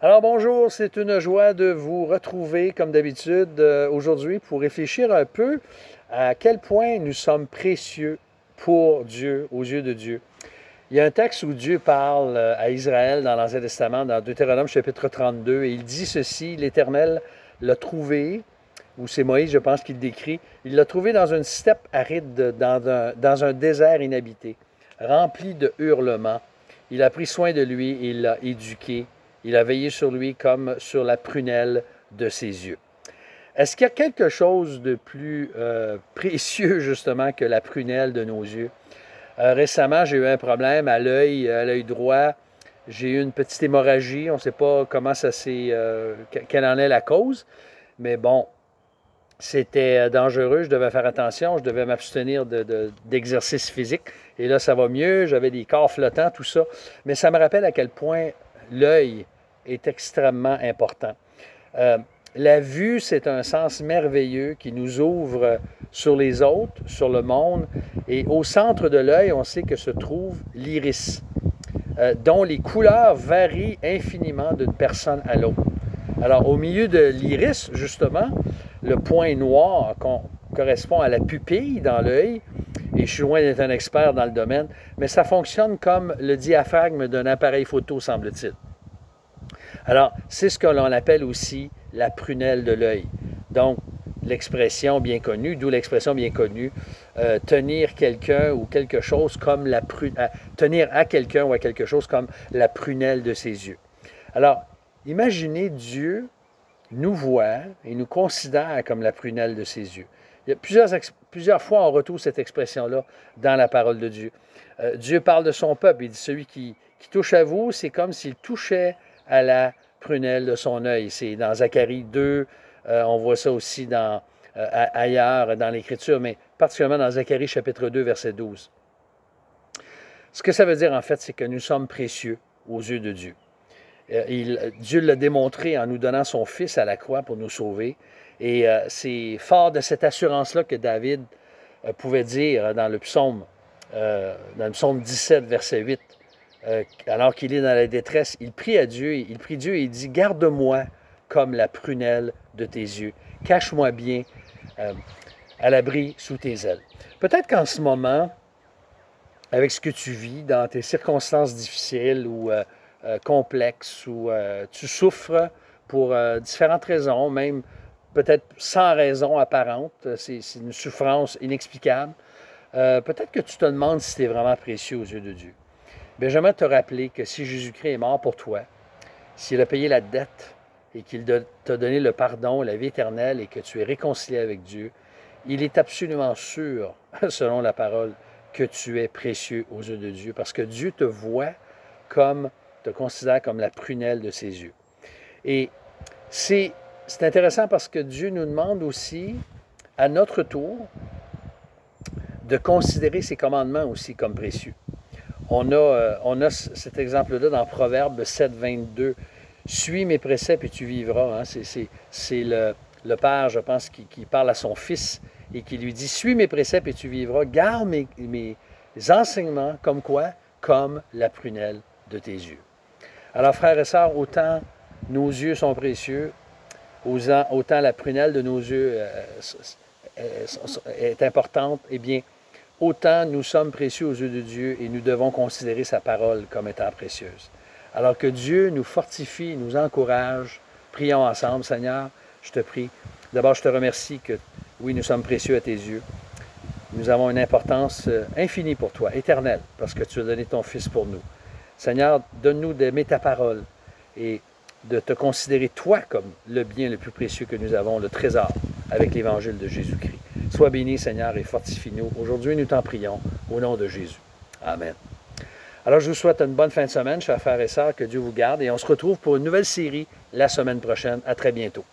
Alors bonjour, c'est une joie de vous retrouver comme d'habitude aujourd'hui pour réfléchir un peu à quel point nous sommes précieux pour Dieu, aux yeux de Dieu. Il y a un texte où Dieu parle à Israël dans l'Ancien Testament, dans Deutéronome chapitre 32, et il dit ceci: l'Éternel l'a trouvé, ou c'est Moïse, je pense qu'il décrit, il l'a trouvé dans une steppe aride, dans un désert inhabité, rempli de hurlements. Il a pris soin de lui et il l'a éduqué. Il a veillé sur lui comme sur la prunelle de ses yeux. Est-ce qu'il y a quelque chose de plus précieux, justement, que la prunelle de nos yeux? Récemment, j'ai eu un problème à l'œil droit. J'ai eu une petite hémorragie. On ne sait pas comment ça s'est, quelle en est la cause. Mais bon, c'était dangereux. Je devais faire attention. Je devais m'abstenir d'exercice physique. Et là, ça va mieux. J'avais des corps flottants, tout ça. Mais ça me rappelle à quel point l'œil est extrêmement important. La vue, c'est un sens merveilleux qui nous ouvre sur les autres, sur le monde. Et au centre de l'œil, on sait que se trouve l'iris, dont les couleurs varient infiniment d'une personne à l'autre. Alors, au milieu de l'iris, justement, le point noir correspond à la pupille dans l'œil. Et je suis loin d'être un expert dans le domaine, mais ça fonctionne comme le diaphragme d'un appareil photo, semble-t-il. Alors, c'est ce que l'on appelle aussi la prunelle de l'œil. Donc, l'expression bien connue, d'où l'expression bien connue, tenir quelqu'un ou quelque chose comme tenir à quelqu'un ou à quelque chose comme la prunelle de ses yeux. Alors, imaginez Dieu nous voit et nous considère comme la prunelle de ses yeux. Il y a plusieurs fois, on retrouve cette expression-là dans la parole de Dieu. Dieu parle de son peuple. Il dit, celui qui touche à vous, c'est comme s'il touchait à la prunelle de son œil. C'est dans Zacharie 2, on voit ça aussi ailleurs dans l'Écriture, mais particulièrement dans Zacharie chapitre 2, verset 12. Ce que ça veut dire, en fait, c'est que nous sommes précieux aux yeux de Dieu. Dieu l'a démontré en nous donnant son Fils à la croix pour nous sauver. Et c'est fort de cette assurance-là que David pouvait dire dans le psaume 17, verset 8, alors qu'il est dans la détresse, il prie à Dieu, il prie Dieu et il dit « Garde-moi comme la prunelle de tes yeux, cache-moi bien à l'abri sous tes ailes. » Peut-être qu'en ce moment, avec ce que tu vis, dans tes circonstances difficiles ou complexes, ou tu souffres pour différentes raisons, même peut-être sans raison apparente, c'est une souffrance inexplicable. Peut-être que tu te demandes si tu es vraiment précieux aux yeux de Dieu. Bien, j'aimerais te rappeler que si Jésus-Christ est mort pour toi, s'il a payé la dette et qu'il t'a donné le pardon, la vie éternelle et que tu es réconcilié avec Dieu, il est absolument sûr, selon la parole, que tu es précieux aux yeux de Dieu parce que Dieu te voit te considère comme la prunelle de ses yeux. Et c'est intéressant parce que Dieu nous demande aussi, à notre tour, de considérer ses commandements aussi comme précieux. On a cet exemple-là dans Proverbe 7, 22. « Suis mes préceptes et tu vivras. » C'est le père, je pense, qui parle à son fils et qui lui dit « Suis mes préceptes et tu vivras. Garde mes enseignements comme quoi? Comme la prunelle de tes yeux. » Alors, frères et sœurs, autant nos yeux sont précieux, autant la prunelle de nos yeux est importante, eh bien, autant nous sommes précieux aux yeux de Dieu et nous devons considérer sa parole comme étant précieuse. Alors que Dieu nous fortifie, nous encourage. Prions ensemble. Seigneur, je te prie. D'abord, je te remercie que, oui, nous sommes précieux à tes yeux. Nous avons une importance infinie pour toi, éternelle, parce que tu as donné ton Fils pour nous. Seigneur, donne-nous d'aimer ta parole et de te considérer toi comme le bien le plus précieux que nous avons, le trésor, avec l'Évangile de Jésus-Christ. Sois béni, Seigneur, et fortifie-nous. Aujourd'hui, nous t'en prions, au nom de Jésus. Amen. Alors, je vous souhaite une bonne fin de semaine, chers frères et sœurs, que Dieu vous garde, et on se retrouve pour une nouvelle série la semaine prochaine. À très bientôt.